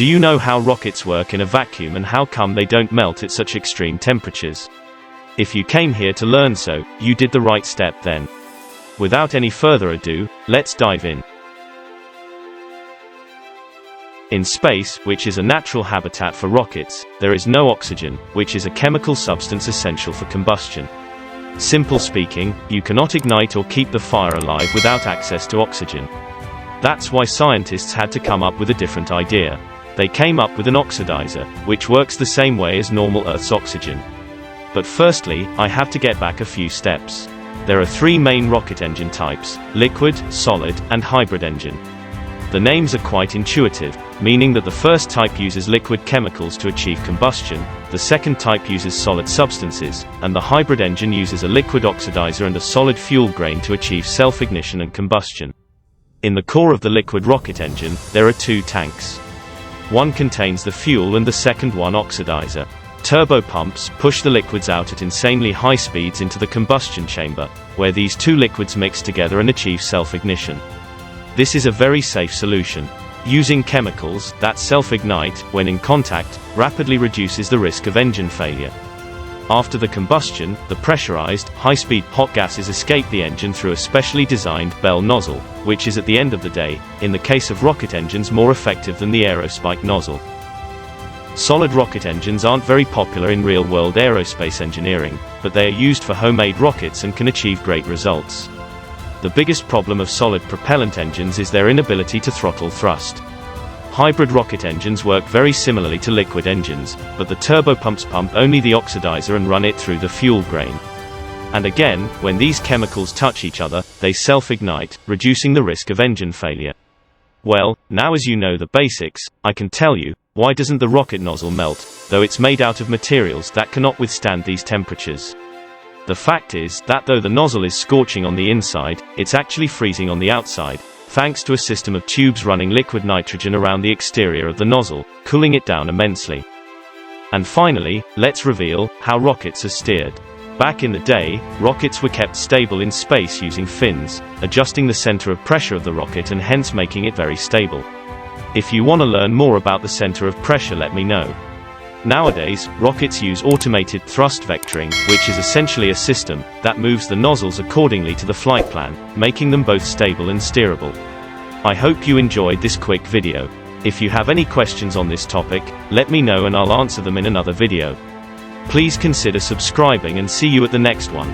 Do you know how rockets work in a vacuum and how come they don't melt at such extreme temperatures? If you came here to learn so, you did the right step then. Without any further ado, let's dive in. In space, which is a natural habitat for rockets, there is no oxygen, which is a chemical substance essential for combustion. Simple speaking, you cannot ignite or keep the fire alive without access to oxygen. That's why scientists had to come up with a different idea. They came up with an oxidizer, which works the same way as normal Earth's oxygen. But firstly, I have to get back a few steps. There are three main rocket engine types: liquid, solid, and hybrid engine. The names are quite intuitive, meaning that the first type uses liquid chemicals to achieve combustion, the second type uses solid substances, and the hybrid engine uses a liquid oxidizer and a solid fuel grain to achieve self-ignition and combustion. In the core of the liquid rocket engine, there are two tanks. One contains the fuel and the second one oxidizer. Turbo pumps push the liquids out at insanely high speeds into the combustion chamber, where these two liquids mix together and achieve self-ignition. This is a very safe solution. Using chemicals that self-ignite, when in contact, rapidly reduces the risk of engine failure. After the combustion, the pressurized, high-speed hot gases escape the engine through a specially designed bell nozzle, which is at the end of the day, in the case of rocket engines, more effective than the aerospike nozzle. Solid rocket engines aren't very popular in real-world aerospace engineering, but they are used for homemade rockets and can achieve great results. The biggest problem of solid propellant engines is their inability to throttle thrust. Hybrid rocket engines work very similarly to liquid engines, but the turbopumps pump only the oxidizer and run it through the fuel grain. And again, when these chemicals touch each other, they self-ignite, reducing the risk of engine failure. Well, now as you know the basics, I can tell you, why doesn't the rocket nozzle melt, though it's made out of materials that cannot withstand these temperatures? The fact is that though the nozzle is scorching on the inside, it's actually freezing on the outside, thanks to a system of tubes running liquid nitrogen around the exterior of the nozzle, cooling it down immensely. And finally, let's reveal how rockets are steered. Back in the day, rockets were kept stable in space using fins, adjusting the center of pressure of the rocket and hence making it very stable. If you want to learn more about the center of pressure, let me know. Nowadays, rockets use automated thrust vectoring, which is essentially a system that moves the nozzles accordingly to the flight plan, making them both stable and steerable. I hope you enjoyed this quick video. If you have any questions on this topic, let me know and I'll answer them in another video. Please consider subscribing and see you at the next one.